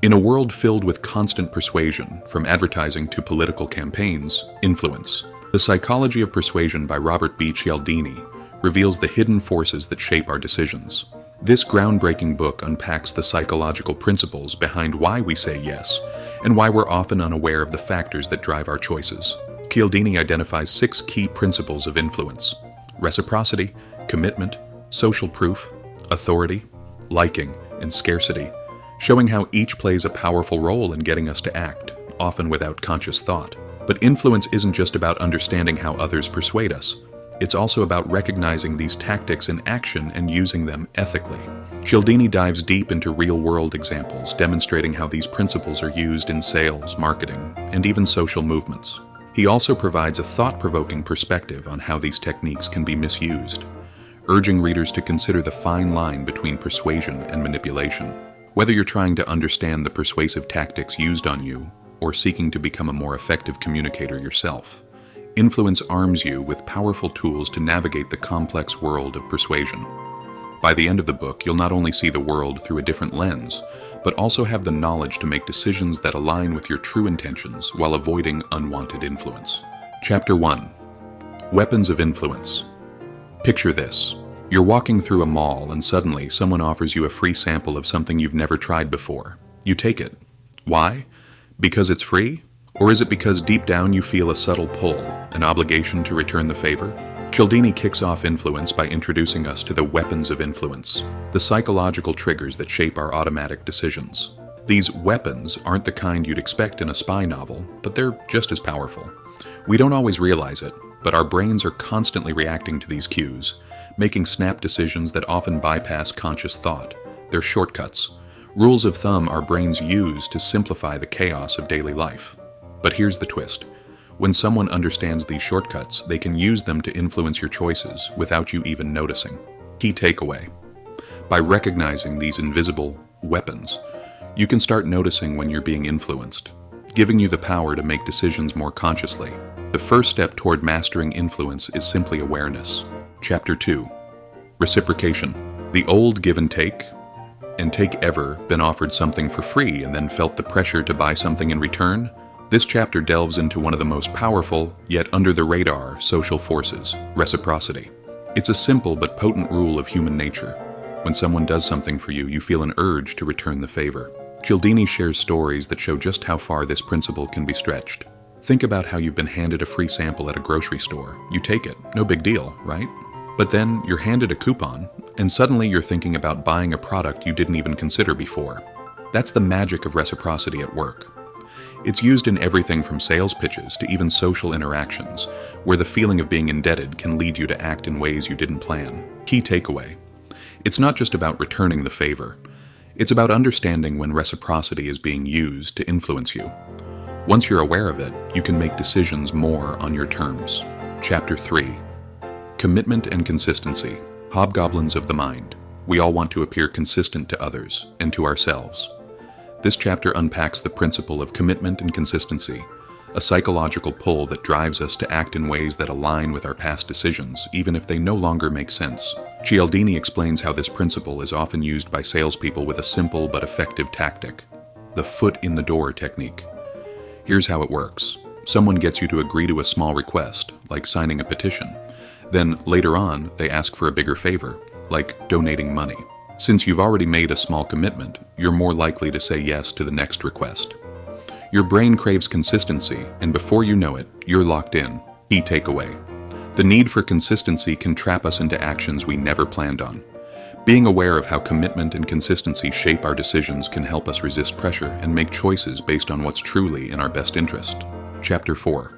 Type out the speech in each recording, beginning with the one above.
In a world filled with constant persuasion, from advertising to political campaigns, influence. The Psychology of Persuasion by Robert Cialdini reveals the hidden forces that shape our decisions. This groundbreaking book unpacks the psychological principles behind why we say yes and why we're often unaware of the factors that drive our choices. Cialdini identifies 6 key principles of influence: reciprocity, commitment, social proof, authority, liking, and scarcity, showing how each plays a powerful role in getting us to act, often without conscious thought. But influence isn't just about understanding how others persuade us. It's also about recognizing these tactics in action and using them ethically. Cialdini dives deep into real-world examples, demonstrating how these principles are used in sales, marketing, and even social movements. He also provides a thought-provoking perspective on how these techniques can be misused, urging readers to consider the fine line between persuasion and manipulation. Whether you're trying to understand the persuasive tactics used on you or seeking to become a more effective communicator yourself, influence arms you with powerful tools to navigate the complex world of persuasion. By the end of the book, you'll not only see the world through a different lens, but also have the knowledge to make decisions that align with your true intentions while avoiding unwanted influence. Chapter 1. Weapons of Influence. Picture this. You're walking through a mall and suddenly someone offers you a free sample of something you've never tried before. You take it. Why? Because it's free? Or is it because deep down you feel a subtle pull, an obligation to return the favor? Cialdini kicks off influence by introducing us to the weapons of influence, the psychological triggers that shape our automatic decisions. These weapons aren't the kind you'd expect in a spy novel, but they're just as powerful. We don't always realize it, but our brains are constantly reacting to these cues, making snap decisions that often bypass conscious thought. They're shortcuts, rules of thumb our brains use to simplify the chaos of daily life. But here's the twist. When someone understands these shortcuts, they can use them to influence your choices without you even noticing. Key takeaway. By recognizing these invisible weapons, you can start noticing when you're being influenced, giving you the power to make decisions more consciously. The first step toward mastering influence is simply awareness. Chapter 2. Reciprocation. The old give and take ever been offered something for free and then felt the pressure to buy something in return? This chapter delves into one of the most powerful, yet under-the-radar, social forces, reciprocity. It's a simple but potent rule of human nature. When someone does something for you, you feel an urge to return the favor. Cialdini shares stories that show just how far this principle can be stretched. Think about how you've been handed a free sample at a grocery store. You take it, no big deal, right? But then you're handed a coupon, and suddenly you're thinking about buying a product you didn't even consider before. That's the magic of reciprocity at work. It's used in everything from sales pitches to even social interactions, where the feeling of being indebted can lead you to act in ways you didn't plan. Key takeaway. It's not just about returning the favor. It's about understanding when reciprocity is being used to influence you. Once you're aware of it, you can make decisions more on your terms. Chapter 3. Commitment and consistency. Hobgoblins of the mind. We all want to appear consistent to others and to ourselves. This chapter unpacks the principle of commitment and consistency, a psychological pull that drives us to act in ways that align with our past decisions, even if they no longer make sense. Cialdini explains how this principle is often used by salespeople with a simple but effective tactic, the foot-in-the-door technique. Here's how it works. Someone gets you to agree to a small request, like signing a petition. Then, later on, they ask for a bigger favor, like donating money. Since you've already made a small commitment, you're more likely to say yes to the next request. Your brain craves consistency, and before you know it, you're locked in. Key takeaway. The need for consistency can trap us into actions we never planned on. Being aware of how commitment and consistency shape our decisions can help us resist pressure and make choices based on what's truly in our best interest. Chapter 4.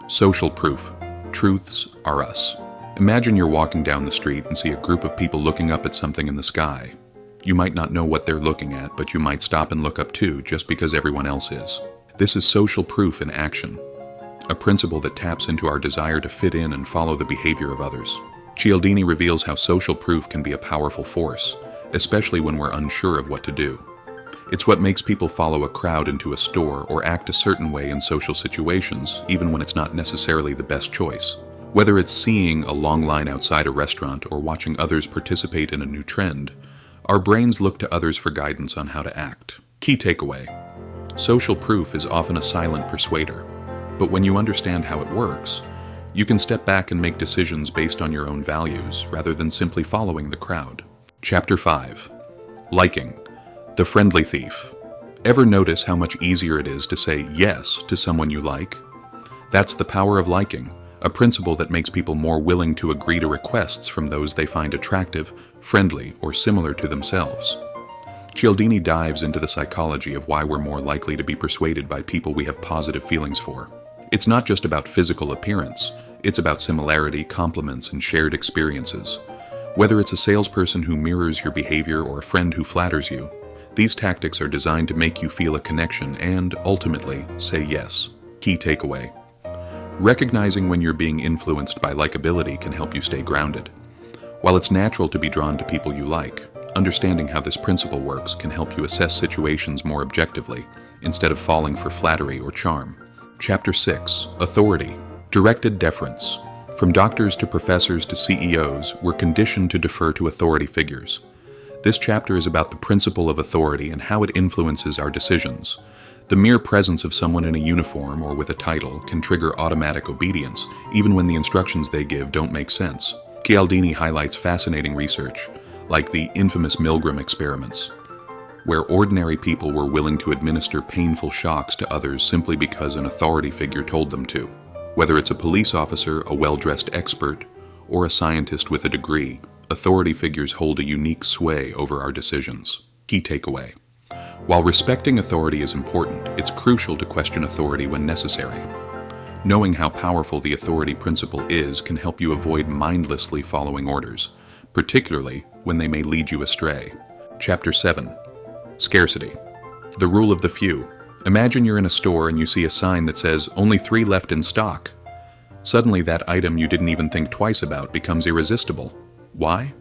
Social proof. Truths are us. Imagine you're walking down the street and see a group of people looking up at something in the sky. You might not know what they're looking at, but you might stop and look up too, just because everyone else is. This is social proof in action, a principle that taps into our desire to fit in and follow the behavior of others. Cialdini reveals how social proof can be a powerful force, especially when we're unsure of what to do. It's what makes people follow a crowd into a store or act a certain way in social situations, even when it's not necessarily the best choice. Whether it's seeing a long line outside a restaurant or watching others participate in a new trend, our brains look to others for guidance on how to act. Key takeaway: social proof is often a silent persuader, but when you understand how it works, you can step back and make decisions based on your own values rather than simply following the crowd. Chapter 5. Liking, the friendly thief. Ever notice how much easier it is to say yes to someone you like? That's the power of liking, a principle that makes people more willing to agree to requests from those they find attractive, friendly, or similar to themselves. Cialdini dives into the psychology of why we're more likely to be persuaded by people we have positive feelings for. It's not just about physical appearance, it's about similarity, compliments, and shared experiences. Whether it's a salesperson who mirrors your behavior or a friend who flatters you, these tactics are designed to make you feel a connection and, ultimately, say yes. Key takeaway: recognizing when you're being influenced by likability can help you stay grounded. While it's natural to be drawn to people you like, understanding how this principle works can help you assess situations more objectively, instead of falling for flattery or charm. Chapter 6. Authority. Directed deference. From doctors to professors to CEOs, we're conditioned to defer to authority figures. This chapter is about the principle of authority and how it influences our decisions. The mere presence of someone in a uniform or with a title can trigger automatic obedience, even when the instructions they give don't make sense. Cialdini highlights fascinating research, like the infamous Milgram experiments, where ordinary people were willing to administer painful shocks to others simply because an authority figure told them to. Whether it's a police officer, a well-dressed expert, or a scientist with a degree, authority figures hold a unique sway over our decisions. Key takeaway: while respecting authority is important, it's crucial to question authority when necessary. Knowing how powerful the authority principle is can help you avoid mindlessly following orders, particularly when they may lead you astray. Chapter 7. Scarcity. The rule of the few. Imagine you're in a store and you see a sign that says, "Only 3 left in stock." Suddenly that item you didn't even think twice about becomes irresistible. Why?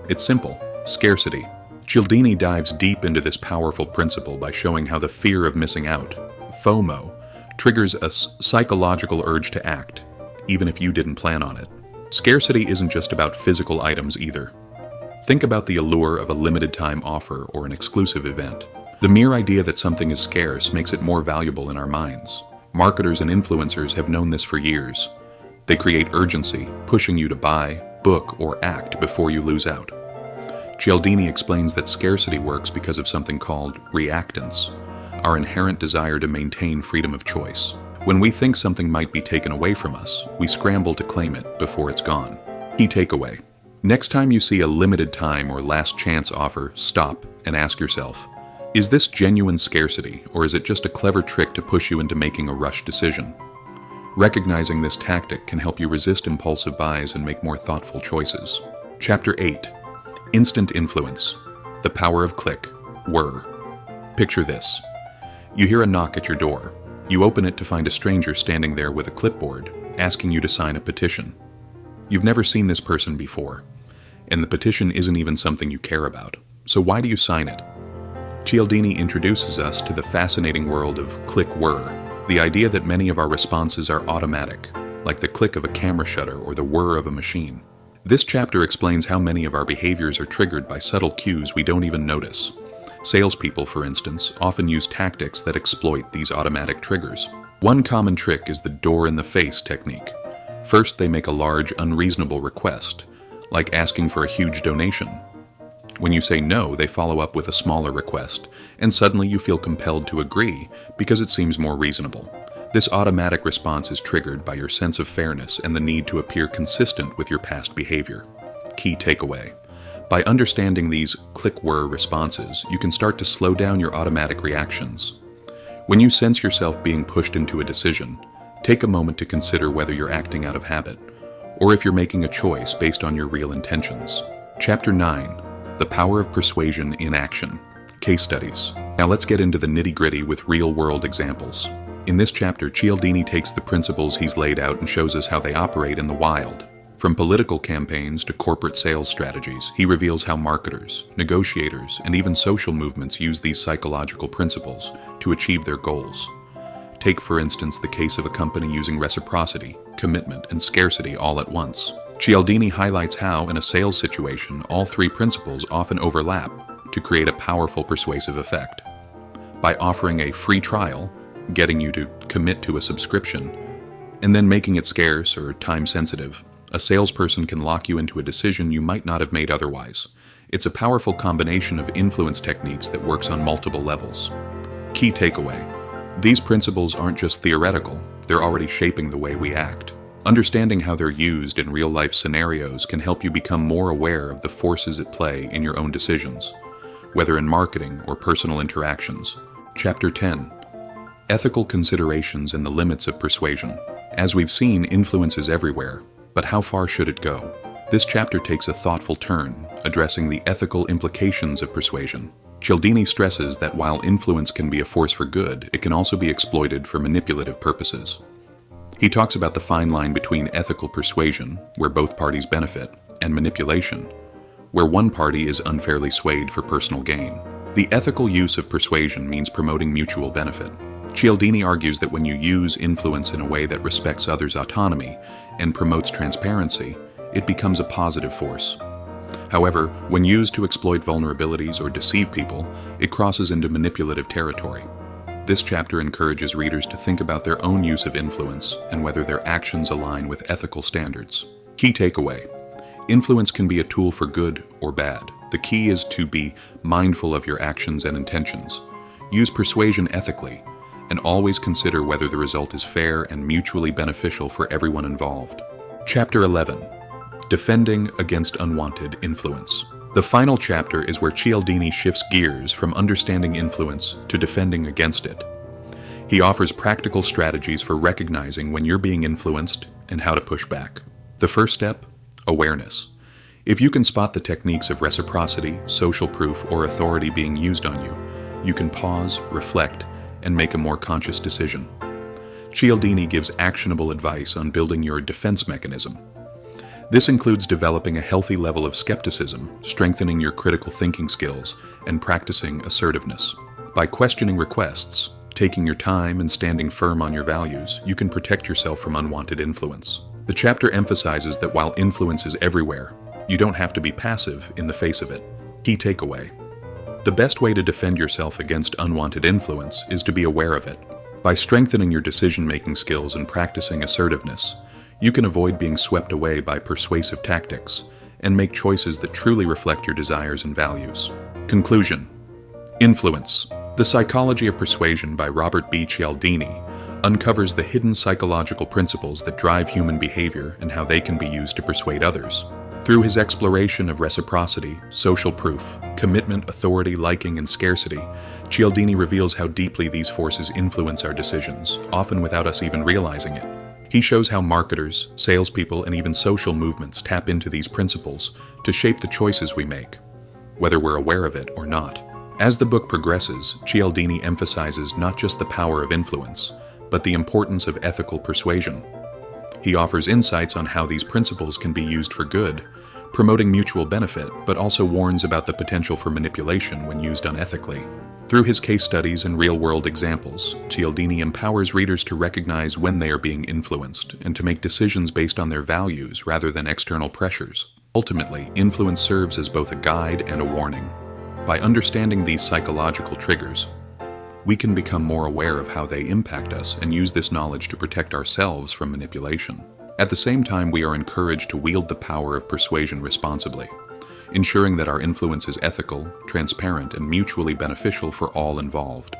It's simple: scarcity. Cialdini dives deep into this powerful principle by showing how the fear of missing out, FOMO, triggers a psychological urge to act, even if you didn't plan on it. Scarcity isn't just about physical items either. Think about the allure of a limited-time offer or an exclusive event. The mere idea that something is scarce makes it more valuable in our minds. Marketers and influencers have known this for years. They create urgency, pushing you to buy, book, or act before you lose out. Cialdini explains that scarcity works because of something called reactance, our inherent desire to maintain freedom of choice. When we think something might be taken away from us, we scramble to claim it before it's gone. Key takeaway: next time you see a limited time or last chance offer, stop and ask yourself, is this genuine scarcity, or is it just a clever trick to push you into making a rush decision? Recognizing this tactic can help you resist impulsive buys and make more thoughtful choices. Chapter 8. Instant influence. The power of click. Whir. Picture this. You hear a knock at your door. You open it to find a stranger standing there with a clipboard, asking you to sign a petition. You've never seen this person before, and the petition isn't even something you care about. So why do you sign it? Cialdini introduces us to the fascinating world of click-whir, the idea that many of our responses are automatic, like the click of a camera shutter or the whir of a machine. This chapter explains how many of our behaviors are triggered by subtle cues we don't even notice. Salespeople, for instance, often use tactics that exploit these automatic triggers. One common trick is the door-in-the-face technique. First, they make a large, unreasonable request, like asking for a huge donation. When you say no, they follow up with a smaller request, and suddenly you feel compelled to agree because it seems more reasonable. This automatic response is triggered by your sense of fairness and the need to appear consistent with your past behavior. Key takeaway: by understanding these click-whir responses, you can start to slow down your automatic reactions. When you sense yourself being pushed into a decision, take a moment to consider whether you're acting out of habit, or if you're making a choice based on your real intentions. Chapter 9. The power of persuasion in action. Case studies. Now let's get into the nitty-gritty with real-world examples. In this chapter, Cialdini takes the principles he's laid out and shows us how they operate in the wild. From political campaigns to corporate sales strategies, he reveals how marketers, negotiators, and even social movements use these psychological principles to achieve their goals. Take, for instance, the case of a company using reciprocity, commitment, and scarcity all at once. Cialdini highlights how, in a sales situation, all 3 principles often overlap to create a powerful persuasive effect. by offering a free trial, getting you to commit to a subscription, and then making it scarce or time-sensitive. A salesperson can lock you into a decision you might not have made otherwise. It's a powerful combination of influence techniques that works on multiple levels. Key takeaway: these principles aren't just theoretical, they're already shaping the way we act. Understanding how they're used in real-life scenarios can help you become more aware of the forces at play in your own decisions, whether in marketing or personal interactions. Chapter 10. Ethical Considerations and the Limits of Persuasion. As we've seen, influence is everywhere, but how far should it go? This chapter takes a thoughtful turn, addressing the ethical implications of persuasion. Cialdini stresses that while influence can be a force for good, it can also be exploited for manipulative purposes. He talks about the fine line between ethical persuasion, where both parties benefit, and manipulation, where one party is unfairly swayed for personal gain. The ethical use of persuasion means promoting mutual benefit. Cialdini argues that when you use influence in a way that respects others' autonomy and promotes transparency, it becomes a positive force. However, when used to exploit vulnerabilities or deceive people, it crosses into manipulative territory. This chapter encourages readers to think about their own use of influence and whether their actions align with ethical standards. Key takeaway: influence can be a tool for good or bad. The key is to be mindful of your actions and intentions. Use persuasion ethically, and always consider whether the result is fair and mutually beneficial for everyone involved. Chapter 11. Defending against unwanted influence. The final chapter is where Cialdini shifts gears from understanding influence to defending against it. He offers practical strategies for recognizing when you're being influenced and how to push back. The first step: awareness. If you can spot the techniques of reciprocity, social proof, or authority being used on you, you can pause, reflect, and make a more conscious decision. Cialdini gives actionable advice on building your defense mechanism. This includes developing a healthy level of skepticism, strengthening your critical thinking skills, and practicing assertiveness. By questioning requests, taking your time, and standing firm on your values, you can protect yourself from unwanted influence. The chapter emphasizes that while influence is everywhere, you don't have to be passive in the face of it. Key takeaway: the best way to defend yourself against unwanted influence is to be aware of it. By strengthening your decision-making skills and practicing assertiveness, you can avoid being swept away by persuasive tactics and make choices that truly reflect your desires and values. Conclusion. Influence. The Psychology of Persuasion by Robert Cialdini uncovers the hidden psychological principles that drive human behavior and how they can be used to persuade others. Through his exploration of reciprocity, social proof, commitment, authority, liking, and scarcity, Cialdini reveals how deeply these forces influence our decisions, often without us even realizing it. He shows how marketers, salespeople, and even social movements tap into these principles to shape the choices we make, whether we're aware of it or not. As the book progresses, Cialdini emphasizes not just the power of influence, but the importance of ethical persuasion. He offers insights on how these principles can be used for good, promoting mutual benefit, but also warns about the potential for manipulation when used unethically. Through his case studies and real-world examples, Cialdini empowers readers to recognize when they are being influenced and to make decisions based on their values rather than external pressures. Ultimately, influence serves as both a guide and a warning. By understanding these psychological triggers, we can become more aware of how they impact us and use this knowledge to protect ourselves from manipulation. At the same time, we are encouraged to wield the power of persuasion responsibly, ensuring that our influence is ethical, transparent, and mutually beneficial for all involved.